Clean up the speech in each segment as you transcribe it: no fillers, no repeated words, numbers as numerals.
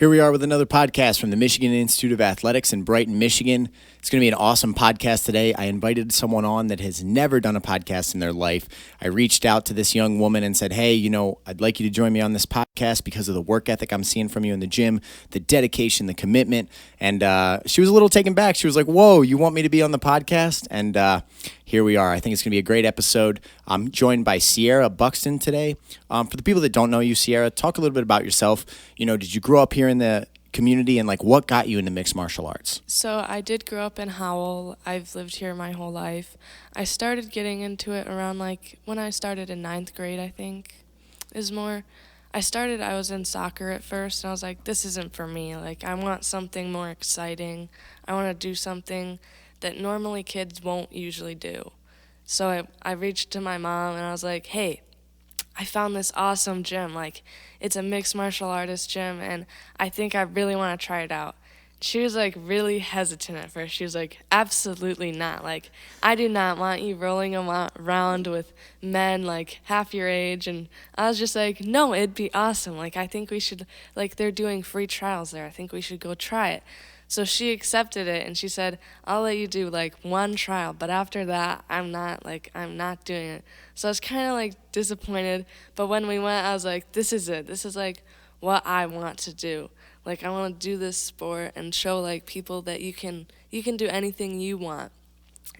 Here we are with another podcast from the Michigan Institute of Athletics in Brighton, Michigan. It's going to be an awesome podcast today. I invited someone on that has never done a podcast in their life. I reached out to this young woman and said, hey, I'd like you to join me on this podcast because of the work ethic I'm seeing from you in the gym, the dedication, the commitment. And she was a little taken back. She was like, whoa, you want me to be on the podcast? And here we are. I think it's going to be a great episode. I'm joined by Cierra Buxton today. For the people that don't know you, Cierra, talk a little bit about yourself. Did you grow up here in the community, and what got you into mixed martial arts? So I did grow up in Howell. I've lived here my whole life. I started getting into it around when I started in 9th grade, I think, is more. I was in soccer at first, and I was like, this isn't for me. I want something more exciting. I want to do something that normally kids won't usually do. So I reached to my mom, and I was like, hey, I found this awesome gym. It's a mixed martial artist gym, and I think I really want to try it out. She was really hesitant at first. She was like, absolutely not. I do not want you rolling around with men half your age. And I was just like, no, it'd be awesome. I think we should, they're doing free trials there. I think we should go try it. So she accepted it, and she said, I'll let you do one trial, but after that, I'm not doing it. So I was kind of disappointed, but when we went, I was like, this is it. This is what I want to do. I want to do this sport and show people that you can do anything you want.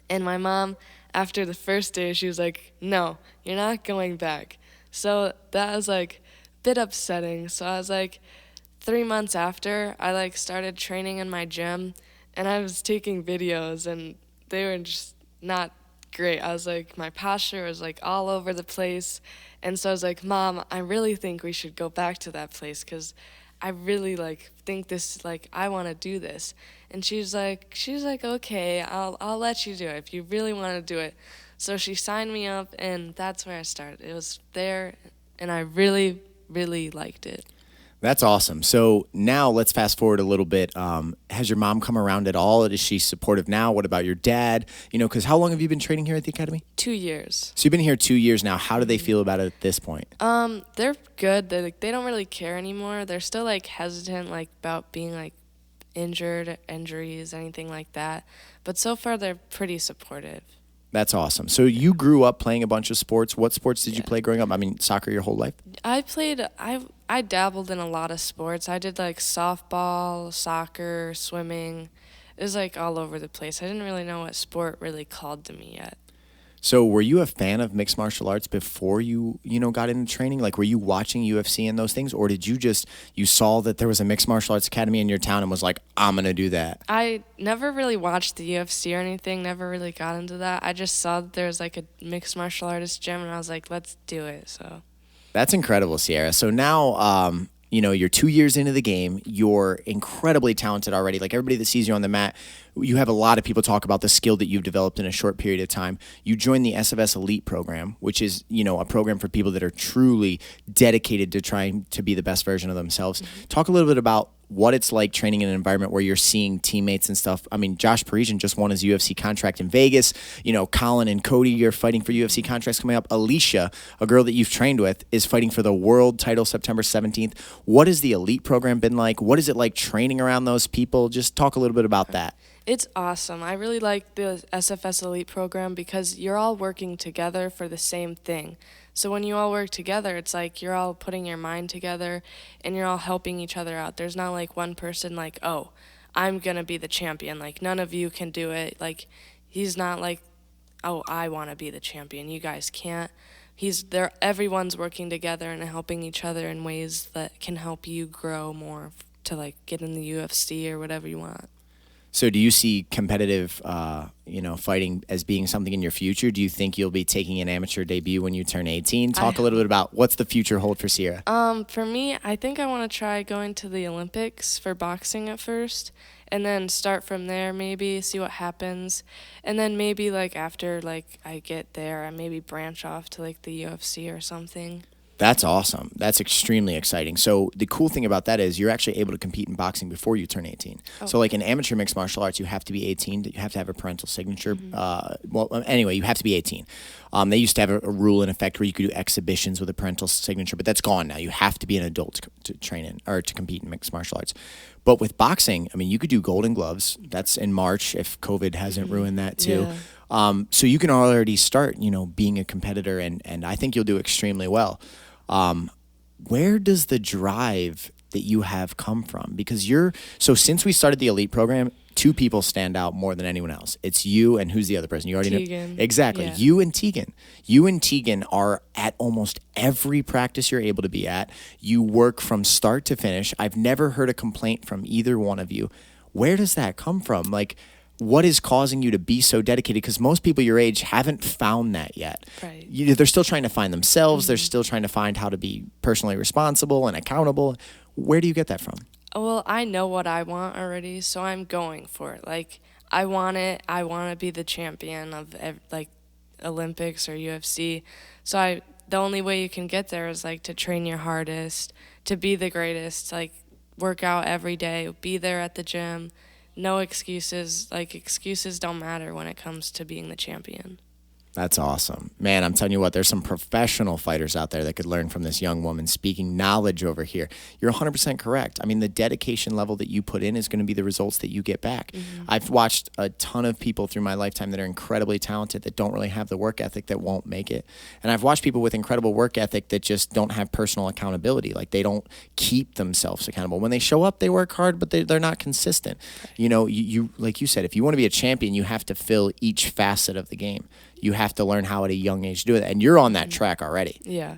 And my mom, after the first day, she was like, no, you're not going back. So that was a bit upsetting. So I was 3 months after, I started training in my gym, and I was taking videos, and they were just not great. I was my posture was all over the place, and so I was like, Mom, I really think we should go back to that place because I really think this I want to do this. And she's like, okay, I'll let you do it if you really want to do it. So she signed me up, and that's where I started. It was there, and I really, really liked it. That's awesome. So now let's fast forward a little bit. Has your mom come around at all? Is she supportive now? What about your dad? Because how long have you been training here at the academy? 2 years. So you've been here 2 years now. How do they feel about it at this point? They're good. They don't really care anymore. They're still hesitant about being injuries, anything like that. But so far they're pretty supportive. That's awesome. So you grew up playing a bunch of sports. What sports did you play growing up? I mean, soccer your whole life? I dabbled in a lot of sports. I did softball, soccer, swimming. It was all over the place. I didn't really know what sport really called to me yet. So were you a fan of mixed martial arts before you got into training? Were you watching UFC and those things? Or did you saw that there was a mixed martial arts academy in your town and was like, I'm going to do that? I never really watched the UFC or anything, never really got into that. I just saw that there was a mixed martial artist gym, and I was like, let's do it. So that's incredible, Cierra. So now, you're 2 years into the game. You're incredibly talented already. Everybody that sees you on the mat, you have a lot of people talk about the skill that you've developed in a short period of time. You joined the SFS Elite program, which is, a program for people that are truly dedicated to trying to be the best version of themselves. Mm-hmm. Talk a little bit about what it's like training in an environment where you're seeing teammates and stuff. I mean, Josh Parisian just won his UFC contract in Vegas. Colin and Cody are fighting for UFC contracts coming up. Alicia, a girl that you've trained with, is fighting for the world title September 17th. What has the Elite program been like? What is it like training around those people? Just talk a little bit about that. It's awesome. I really like the SFS Elite program because you're all working together for the same thing. So when you all work together, it's you're all putting your mind together and you're all helping each other out. There's not one person oh, I'm going to be the champion. None of you can do it. He's not oh, I want to be the champion. You guys can't. Everyone's working together and helping each other in ways that can help you grow more to get in the UFC or whatever you want. So do you see competitive, fighting as being something in your future? Do you think you'll be taking an amateur debut when you turn 18? Talk a little bit about what's the future hold for Cierra. For me, I think I want to try going to the Olympics for boxing at first, and then start from there, maybe see what happens, and then maybe after I get there, I maybe branch off to the UFC or something. That's awesome. That's extremely exciting. So the cool thing about that is you're actually able to compete in boxing before you turn 18. Oh. So like in amateur mixed martial arts, you have to be 18. You have to have a parental signature. Anyway, you have to be 18. They used to have a rule in effect where you could do exhibitions with a parental signature, but that's gone now. You have to be an adult to train in or to compete in mixed martial arts. But with boxing, I mean, you could do Golden Gloves. That's in March if COVID hasn't ruined that too. Yeah. So you can already start, being a competitor, and I think you'll do extremely well. Where does the drive that you have come from? Because so since we started the Elite program, two people stand out more than anyone else. It's you and who's the other person? You already Tegan. know. Exactly. Yeah. You and Tegan. You and Tegan are at almost every practice you're able to be at. You work from start to finish. I've never heard a complaint from either one of you. Where does that come from? Like, what is causing you to be so dedicated? Because most people your age haven't found that yet. Right. They're still trying to find themselves. They're still trying to find how to be personally responsible and accountable. Where do you get that from? Well, I know what I want already, so I'm going for it. Like, I want it. I want to be the champion of Olympics or UFC. So the only way you can get there is like to train your hardest, to be the greatest, like work out every day, be there at the gym. No excuses. Like, excuses don't matter when it comes to being the champion. That's awesome. Man, I'm telling you what, there's some professional fighters out there that could learn from this young woman speaking knowledge over here. You're 100% correct. I mean, the dedication level that you put in is going to be the results that you get back. I've watched a ton of people through my lifetime that are incredibly talented that don't really have the work ethic that won't make it. And I've watched people with incredible work ethic that just don't have personal accountability. Like, they don't keep themselves accountable. When they show up, they work hard, but they're not consistent. You like you said, if you want to be a champion, you have to fill each facet of the game. You have to learn how at a young age to do it. And you're on that track already. Yeah.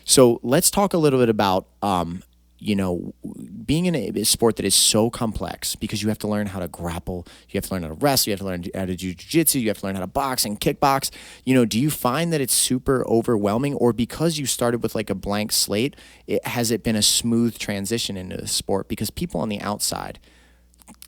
So let's talk a little bit about, being in a sport that is so complex because you have to learn how to grapple. You have to learn how to wrestle. You have to learn how to do jiu-jitsu. You have to learn how to box and kickbox. Do you find that it's super overwhelming, or because you started with like a blank slate, has it been a smooth transition into the sport? Because people on the outside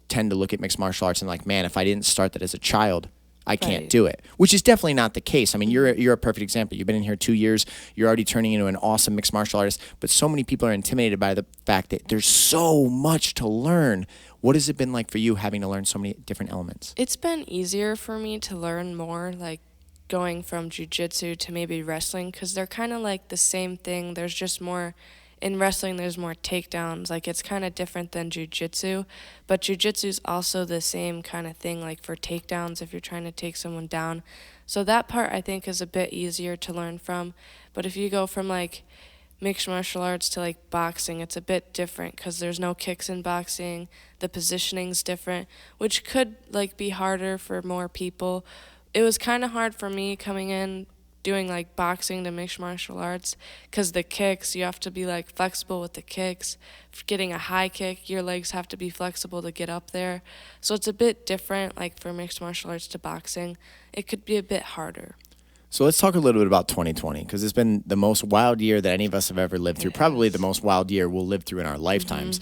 tend to look at mixed martial arts and like, man, if I didn't start that as a child, I can't do it, which is definitely not the case. I mean, you're a perfect example. You've been in here 2 years. You're already turning into an awesome mixed martial artist, but so many people are intimidated by the fact that there's so much to learn. What has it been like for you having to learn so many different elements? It's been easier for me to learn more, like going from jiu-jitsu to maybe wrestling, because they're kind of like the same thing. There's just more. In wrestling, there's more takedowns. Like, it's kind of different than jiu-jitsu, but jiu-jitsu's also the same kind of thing, like for takedowns if you're trying to take someone down. So that part, I think, is a bit easier to learn from. But if you go from, like, mixed martial arts to, like, boxing, it's a bit different because there's no kicks in boxing. The positioning's different, which could, like, be harder for more people. It was kind of hard for me coming in doing like boxing to mixed martial arts, because the kicks, you have to be like flexible with the kicks. For getting a high kick, your legs have to be flexible to get up there. So it's a bit different, like for mixed martial arts to boxing. It could be a bit harder. So let's talk a little bit about 2020, because it's been the most wild year that any of us have ever lived through. Probably the most wild year we'll live through in our lifetimes.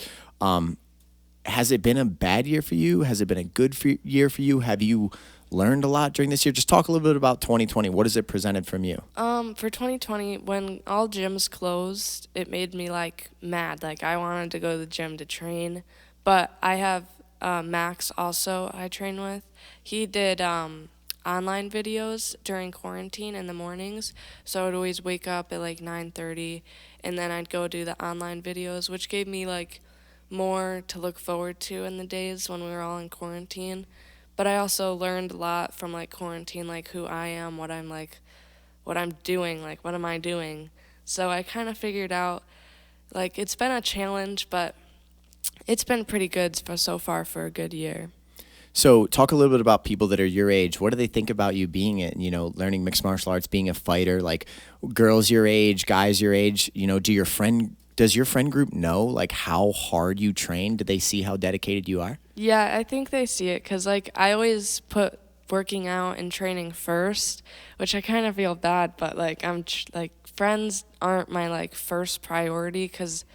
Has it been a bad year for you? Has it been a good year for you? Have you learned a lot during this year? Just talk a little bit about 2020. What has it presented from you? For 2020, when all gyms closed, it made me like mad. Like, I wanted to go to the gym to train, but I have Max also I train with. He did online videos during quarantine in the mornings, so I'd always wake up at like 9:30, and then I'd go do the online videos, which gave me like more to look forward to in the days when we were all in quarantine. But I also learned a lot from like quarantine, like who I am, what I'm doing, like what am I doing. So I kind of figured out, like, it's been a challenge, but it's been pretty good so far for a good year. So talk a little bit about people that are your age. What do they think about you being learning mixed martial arts, being a fighter, like girls your age, guys your age? Does your friend group know like how hard you train? Do they see how dedicated you are? Yeah, I think they see it, because like I always put working out and training first, which I kind of feel bad, but like friends aren't my like first priority, because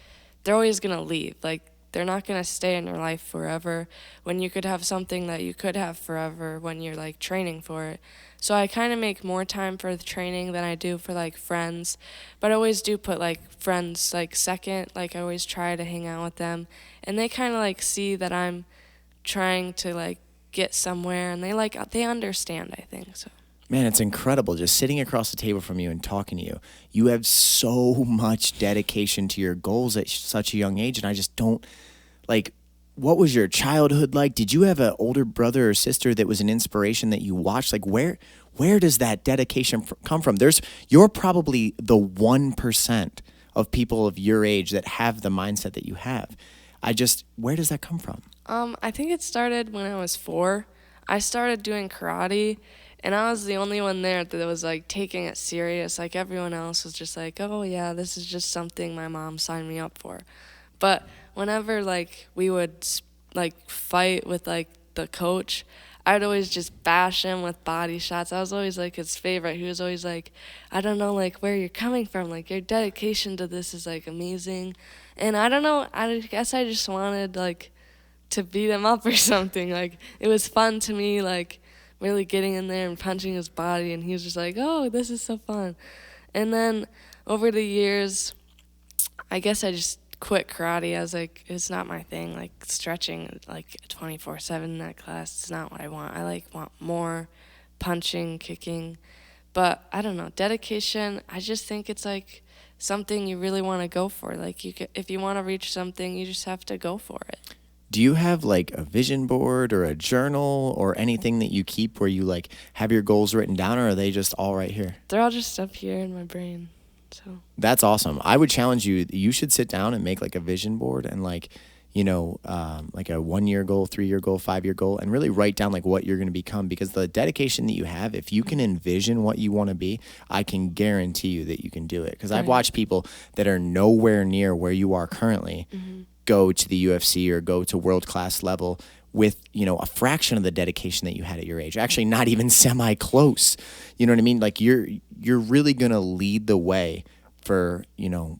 they're always gonna leave. Like, they're not going to stay in your life forever when you could have something that you could have forever when you're like training for it. So I kind of make more time for the training than I do for like friends, but I always do put like friends like second. Like I always try to hang out with them, and they kind of like see that I'm trying to like get somewhere, and they understand, I think. So Man, it's incredible just sitting across the table from you and talking to you. You have so much dedication to your goals at such a young age, and I just don't, like, what was your childhood like? Did you have an older brother or sister that was an inspiration that you watched? Like, where does that dedication come from? You're probably the 1% of people of your age that have the mindset that you have. Where does that come from? I think it started when I was 4. I started doing karate, and I was the only one there that was like taking it serious. Like everyone else was just like, oh yeah, this is just something my mom signed me up for. But whenever like we would like fight with like the coach, I'd always just bash him with body shots. I was always like his favorite. He was always like, I don't know like where you're coming from. Like your dedication to this is like amazing. And I don't know, I guess I just wanted like to beat him up or something. Like it was fun to me, like really getting in there and punching his body, and he was just like, oh, this is so fun. And then over the years, I guess I just quit karate. I was like, it's not my thing. Like stretching like 24/7 in that class, it's not what I want. I like want more punching, kicking. But I don't know, dedication, I just think it's like something you really want to go for. Like if you want to reach something, you just have to go for it. Do you have like a vision board or a journal or anything that you keep where you like have your goals written down, or are they just all right here? They're all just up here in my brain. So That's awesome. I would challenge you. You should sit down and make like a vision board and like, like a 1-year goal, 3-year goal, 5-year goal, and really write down like what you're going to become, because the dedication that you have, if you can envision what you want to be, I can guarantee you that you can do it. Because I've watched people that are nowhere near where you are currently go to the UFC or go to world-class level with, a fraction of the dedication that you had at your age. Actually, not even semi-close. You know what I mean? Like you're really going to lead the way for,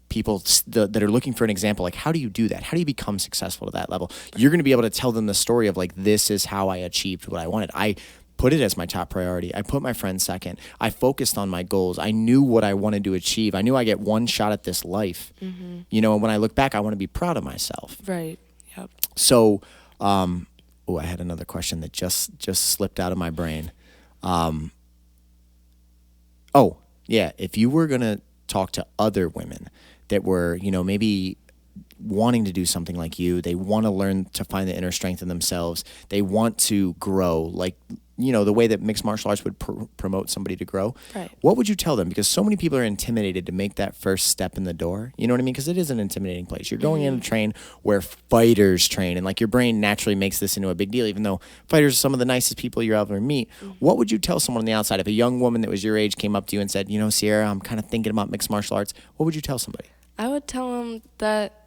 people that are looking for an example. Like, how do you do that? How do you become successful to that level? You're going to be able to tell them the story of like, this is how I achieved what I wanted. I put it as my top priority. I put my friends second. I focused on my goals. I knew what I wanted to achieve. I knew I get one shot at this life. And when I look back, I want to be proud of myself. Right. Yep. So, I had another question that just slipped out of my brain. If you were going to talk to other women that were, maybe wanting to do something like you, they want to learn to find the inner strength in themselves, they want to grow, like, the way that mixed martial arts would promote somebody to grow, right. What would you tell them? Because so many people are intimidated to make that first step in the door. You know what I mean? Because it is an intimidating place. You're going in to train where fighters train, and like your brain naturally makes this into a big deal, even though fighters are some of the nicest people you'll ever meet. What would you tell someone on the outside if a young woman that was your age came up to you and said, Cierra, I'm kind of thinking about mixed martial arts? What would you tell somebody? I would tell them that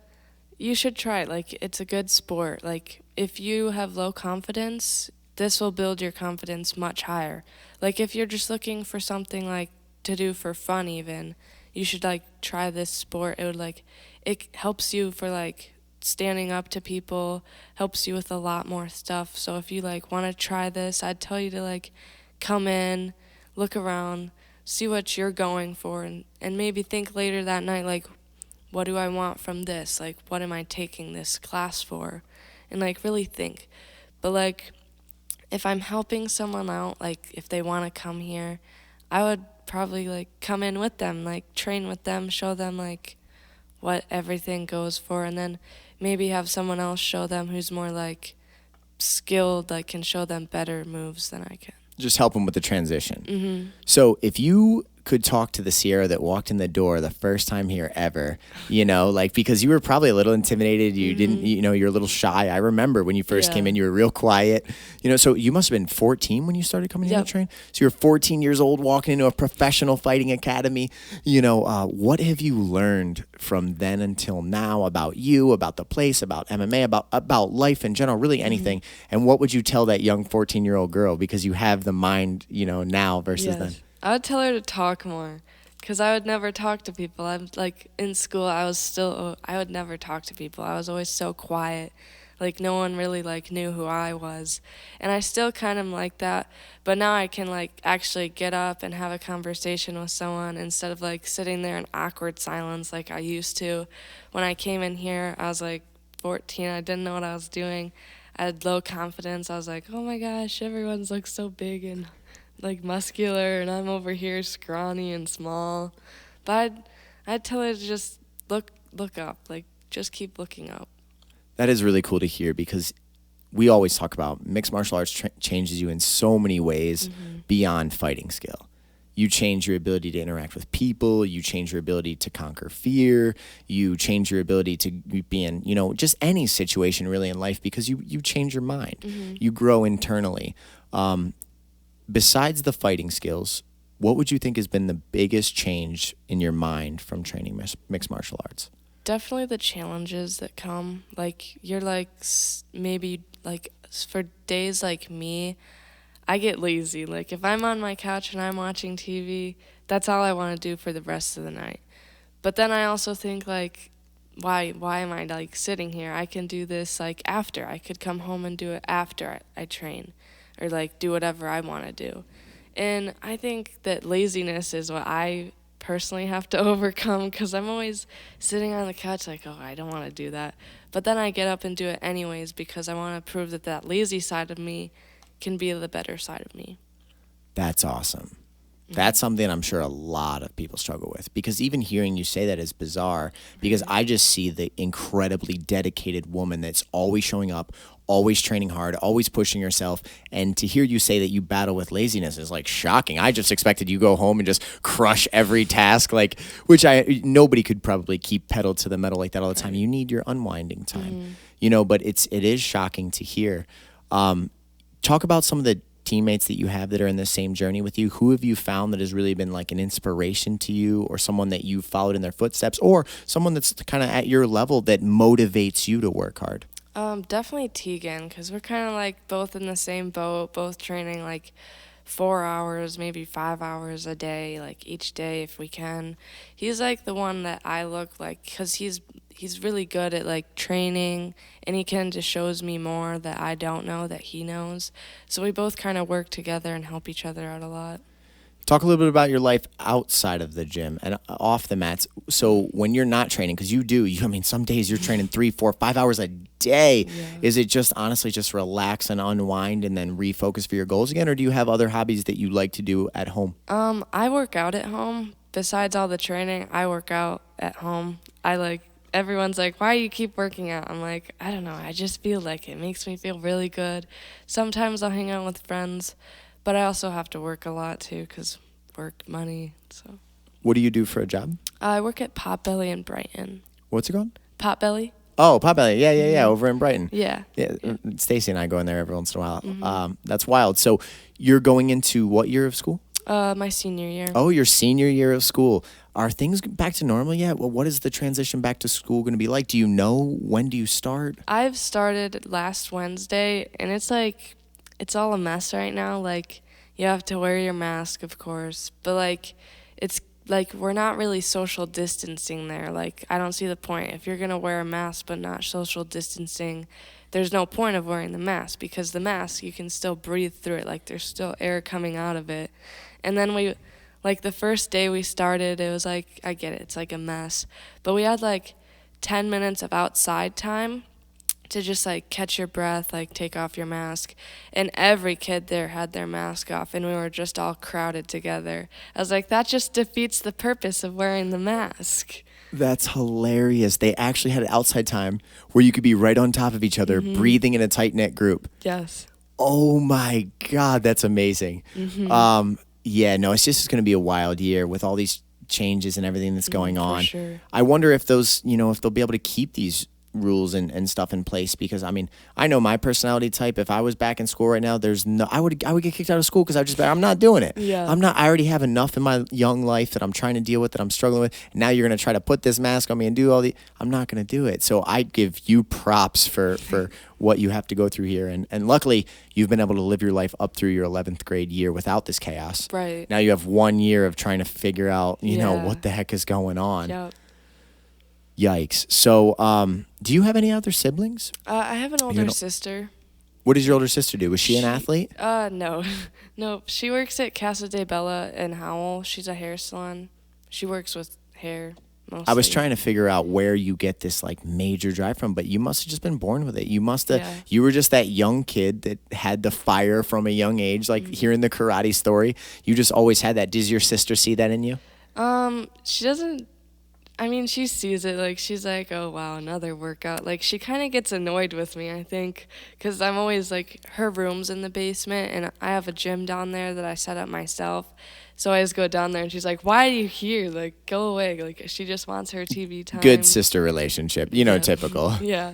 you should try it. Like, it's a good sport. Like, if you have low confidence, this will build your confidence much higher. Like, if you're just looking for something, like, to do for fun even, you should, like, try this sport. It helps you for, like, standing up to people, helps you with a lot more stuff. So if you, like, want to try this, I'd tell you to, like, come in, look around, see what you're going for, and maybe think later that night, like, what do I want from this? Like, what am I taking this class for? And, like, really think. But, like, if I'm helping someone out, like, if they want to come here, I would probably, like, come in with them, like, train with them, show them, like, what everything goes for, and then maybe have someone else show them who's more, like, skilled, like, can show them better moves than I can. Just help them with the transition. So if you could talk to the Cierra that walked in the door the first time here ever, because you were probably a little intimidated. You didn't, you're a little shy. I remember when you first came in, you were real quiet, so you must have been 14 when you started coming here to train. So you're 14 years old walking into a professional fighting academy. What have you learned from then until now about you, about the place, about MMA, about life in general, really anything? And what would you tell that young 14-year-old girl, because you have the mind, now versus then? I would tell her to talk more, because I would never talk to people. I'm like in school, I would never talk to people. I was always so quiet. Like no one really like knew who I was. And I still kind of like that, but now I can like actually get up and have a conversation with someone instead of like sitting there in awkward silence like I used to. When I came in here, I was like 14. I didn't know what I was doing. I had low confidence. I was like, "Oh my gosh, everyone's like so big and like muscular and I'm over here scrawny and small." But I'd tell her to just look up, like just keep looking up. That is really cool to hear because we always talk about mixed martial arts changes you in so many ways beyond fighting skill. You change your ability to interact with people. You change your ability to conquer fear. You change your ability to be in, just any situation really in life because you change your mind. You grow internally. Besides the fighting skills, what would you think has been the biggest change in your mind from training mixed martial arts? Definitely the challenges that come. Like you're like maybe like for days like me, I get lazy. Like if I'm on my couch and I'm watching TV, that's all I want to do for the rest of the night. But then I also think like why am I like sitting here? I can do this like after. I could come home and do it after I train or like do whatever I want to do. And I think that laziness is what I personally have to overcome because I'm always sitting on the couch like, oh, I don't want to do that. But then I get up and do it anyways because I want to prove that lazy side of me can be the better side of me. That's awesome. That's something I'm sure a lot of people struggle with because even hearing you say that is bizarre because I just see the incredibly dedicated woman that's always showing up, always training hard, always pushing herself. And to hear you say that you battle with laziness is like shocking. I just expected you go home and just crush every task, like which nobody could probably keep pedal to the metal like that all the time. You need your unwinding time, but it is shocking to hear. Talk about some of the teammates that you have that are in the same journey with you. Who have you found that has really been like an inspiration to you or someone that you followed in their footsteps or someone that's kind of at your level that motivates you to work hard? Definitely Tegan, because we're kind of like both in the same boat, both training like 4 hours, maybe 5 hours a day, like each day if we can. He's like the one that I look like, because he's really good at like training, and he kind of just shows me more that I don't know that he knows. So we both kind of work together and help each other out a lot. Talk a little bit about your life outside of the gym and off the mats. So when you're not training, because some days you're training 3, 4, 5 hours a day. Yeah. Is it just honestly just relax and unwind and then refocus for your goals again? Or do you have other hobbies that you like to do at home? I work out at home. Besides all the training, I work out at home. Everyone's like, why do you keep working out? I'm like, I don't know. I just feel like it makes me feel really good. Sometimes I'll hang out with friends. But I also have to work a lot, too, because work, money, so. What do you do for a job? I work at Potbelly in Brighton. What's it called? Potbelly. Oh, Potbelly. Yeah, over in Brighton. Yeah. Stacy and I go in there every once in a while. That's wild. So you're going into what year of school? My senior year. Oh, your senior year of school. Are things back to normal yet? Well, what is the transition back to school going to be like? Do you know? When do you start? I've started last Wednesday, and it's like... It's all a mess right now. Like, you have to wear your mask, of course. But, like, it's, like, we're not really social distancing there. Like, I don't see the point. If you're going to wear a mask but not social distancing, there's no point of wearing the mask because the mask, you can still breathe through it. Like, there's still air coming out of it. And then the first day we started, it was like, I get it. It's, like, a mess. But we had, like, 10 minutes of outside time to just like catch your breath, like take off your mask. And every kid there had their mask off and we were just all crowded together. I was like, that just defeats the purpose of wearing the mask. That's hilarious. They actually had an outside time where you could be right on top of each other, breathing in a tight-knit group. Yes. Oh my God, that's amazing. It's just going to be a wild year with all these changes and everything that's going on. For sure. I wonder if those, if they'll be able to keep these rules and stuff in place, because I mean, I know my personality type. If I was back in school right now, I would get kicked out of school, because I'm not doing it. Yeah. I already have enough in my young life that I'm trying to deal with, that I'm struggling with. And now you're going to try to put this mask on me and do I'm not going to do it. So I give you props for what you have to go through here. And luckily you've been able to live your life up through your 11th grade year without this chaos. Right. Now you have 1 year of trying to figure out, you know, what the heck is going on. Yep. Yikes. So, do you have any other siblings? I have an older sister. What does your older sister do? Was she an athlete? No. No, she works at Casa de Bella in Howell. She's a hair salon. She works with hair mostly. I was trying to figure out where you get this like major drive from, but you must have just been born with it. You must have, you were just that young kid that had the fire from a young age, like hearing the karate story. You just always had that. Does your sister see that in you? She doesn't. I mean, she sees it, like, she's like, oh, wow, another workout. Like, she kind of gets annoyed with me, I think, because I'm always, like, her room's in the basement, and I have a gym down there that I set up myself. So I just go down there, and she's like, why are you here? Like, go away. Like, she just wants her TV time. Good sister relationship, you know, typical. Yeah.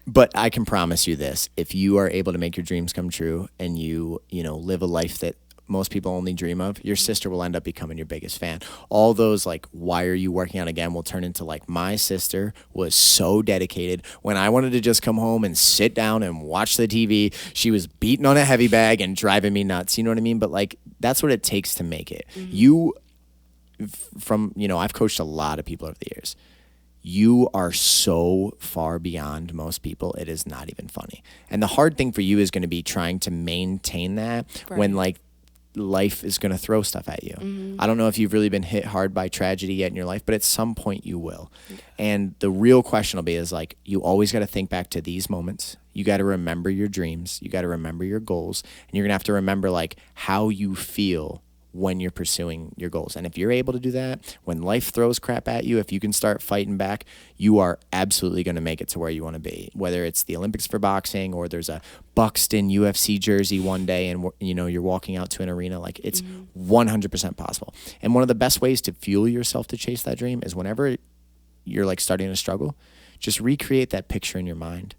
But I can promise you this. If you are able to make your dreams come true, and you know, live a life that most people only dream of, your sister will end up becoming your biggest fan. All those like, why are you working out again, will turn into like, my sister was so dedicated. When I wanted to just come home and sit down and watch the TV, she was beating on a heavy bag and driving me nuts. You know what I mean? But like, that's what it takes to make it. You, you know, I've coached a lot of people over the years. You are so far beyond most people, it is not even funny. And the hard thing for you is going to be trying to maintain that when like, life is going to throw stuff at you. I don't know if you've really been hit hard by tragedy yet in your life, but at some point you will. And the real question will be is like, you always got to think back to these moments. You got to remember your dreams. You got to remember your goals. And you're going to have to remember like how you feel when you're pursuing your goals. And if you're able to do that, when life throws crap at you, if you can start fighting back, you are absolutely going to make it to where you want to be. Whether it's the Olympics for boxing, or there's a Buxton UFC jersey one day and, you know, you're walking out to an arena, like it's 100% possible. And one of the best ways to fuel yourself to chase that dream is whenever you're like starting to struggle, just recreate that picture in your mind.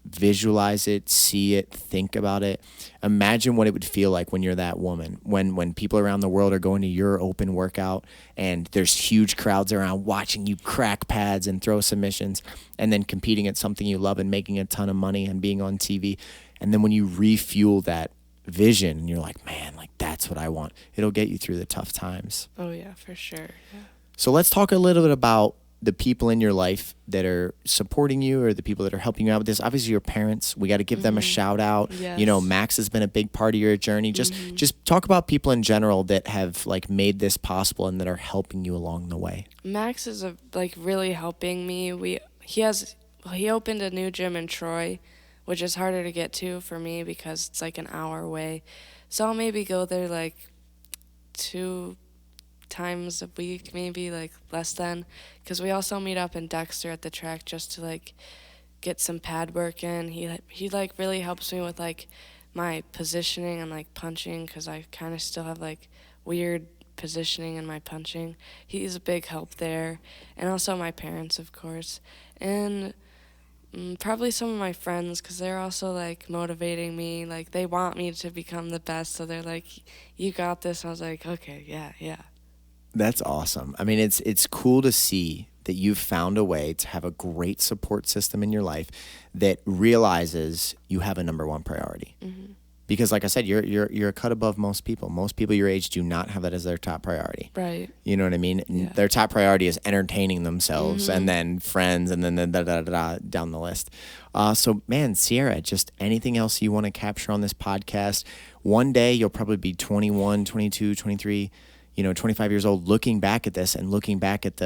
Visualize it, see it, think about it. Imagine what it would feel like when you're that woman, when people around the world are going to your open workout and there's huge crowds around watching you crack pads and throw submissions, and then competing at something you love and making a ton of money and being on TV. And then when you refuel that vision and you're like, man, like that's what I want, it'll get you through the tough times. Oh yeah, for sure. Yeah. So let's talk a little bit about the people in your life that are supporting you, or the people that are helping you out with this. Obviously your parents, we got to give them a shout out. Yes. You know, Max has been a big part of your journey. Just talk about people in general that have like made this possible and that are helping you along the way. Max is like really helping me. He opened a new gym in Troy, which is harder to get to for me because it's like an hour away. So I'll maybe go there like 2 times a week, maybe like less than, because we also meet up in Dexter at the track just to like get some pad work in. He like really helps me with like my positioning and like punching, because I kind of still have like weird positioning in my punching. He's a big help there, and also my parents, of course, and probably some of my friends, because they're also like motivating me. Like they want me to become the best, so they're like, you got this. I was like, okay, yeah. That's awesome. I mean, it's cool to see that you've found a way to have a great support system in your life that realizes you have a number one priority. Because like I said, you're a cut above most people. Most people your age do not have that as their top priority. Right. You know what I mean? Yeah. Their top priority is entertaining themselves, and then friends, and then down the list. So man, Cierra, just anything else you want to capture on this podcast? One day you'll probably be 21, 22, 23, 25 years old, looking back at this and looking back at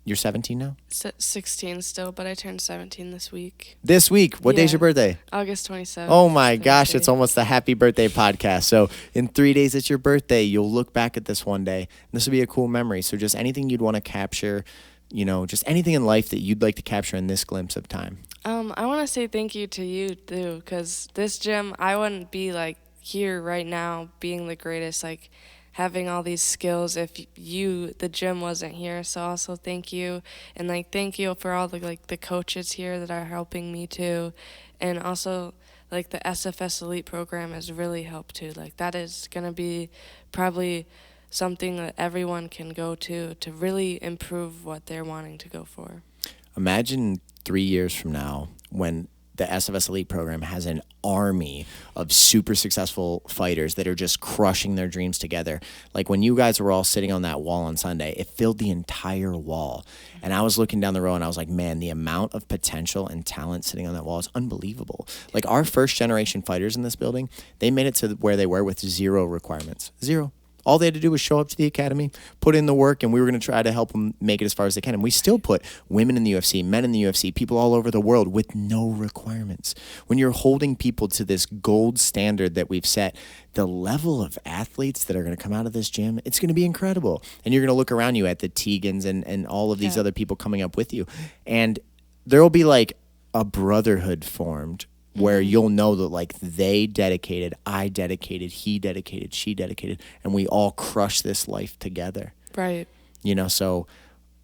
you're 17 now? 16 still, but I turned 17 this week. This week? What day's your birthday? August 27th. Oh my gosh, it's almost the happy birthday podcast. So in 3 days, it's your birthday. You'll look back at this one day, and this will be a cool memory. So just anything you'd want to capture, just anything in life that you'd like to capture in this glimpse of time. I want to say thank you to you too, because this gym, I wouldn't be like here right now being the greatest, like having all these skills if the gym wasn't here. So also thank you, and like thank you for all the coaches here that are helping me too, and also like the SFS Elite program has really helped too. Like that is gonna be probably something that everyone can go to really improve what they're wanting to go for. Imagine 3 years from now when the SFS Elite program has an army of super successful fighters that are just crushing their dreams together. Like when you guys were all sitting on that wall on Sunday, it filled the entire wall. And I was looking down the row and I was like, man, the amount of potential and talent sitting on that wall is unbelievable. Like our first generation fighters in this building, they made it to where they were with 0 requirements. 0. All they had to do was show up to the academy, put in the work, and we were going to try to help them make it as far as they can. And we still put women in the UFC, men in the UFC, people all over the world with no requirements. When you're holding people to this gold standard that we've set, the level of athletes that are going to come out of this gym, it's going to be incredible. And you're going to look around you at the Tegans and all of these other people coming up with you. And there will be like a brotherhood formed where you'll know that like they dedicated, I dedicated, he dedicated, she dedicated, and we all crush this life together. Right. You know, so,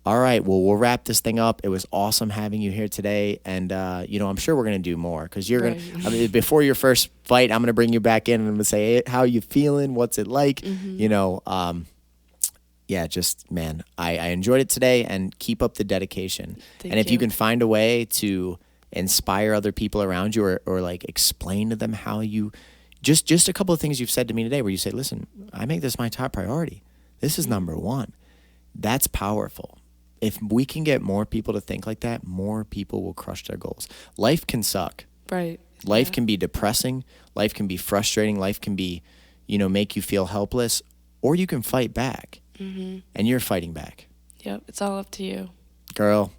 all right, well, we'll wrap this thing up. It was awesome having you here today. And, you know, I'm sure we're going to do more because you're going to, I mean, before your first fight, I'm going to bring you back in and I'm going to say, hey, how you feeling? What's it like? You know, yeah, just, man, I enjoyed it today, and keep up the dedication. Thank and if you you can find a way to inspire other people around you or like explain to them how you just a couple of things you've said to me today where you say, listen, I make this my top priority. This is number one. That's powerful. If we can get more people to think like that, more people will crush their goals. Life can suck. Right. Life can be depressing. Life can be frustrating. Life can be, you know, make you feel helpless, or you can fight back. And you're fighting back. Yep. It's all up to you. Girl,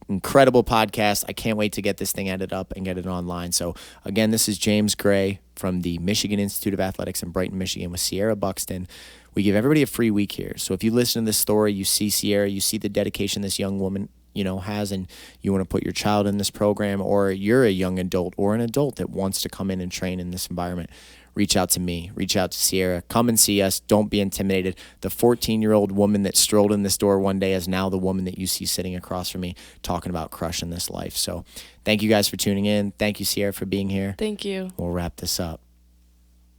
incredible podcast. I can't wait to get this thing edited up and get it online. So again, this is James Gray from the Michigan Institute of Athletics in Brighton, Michigan with Cierra Buxton. We give everybody a free week here. So if you listen to this story, you see Cierra, you see the dedication this young woman, you know, has, and you want to put your child in this program, or you're a young adult or an adult that wants to come in and train in this environment, reach out to me, reach out to Cierra, come and see us. Don't be intimidated. The 14-year-old woman that strolled in this door one day is now the woman that you see sitting across from me talking about crushing this life. So thank you guys for tuning in. Thank you, Cierra, for being here. Thank you. We'll wrap this up.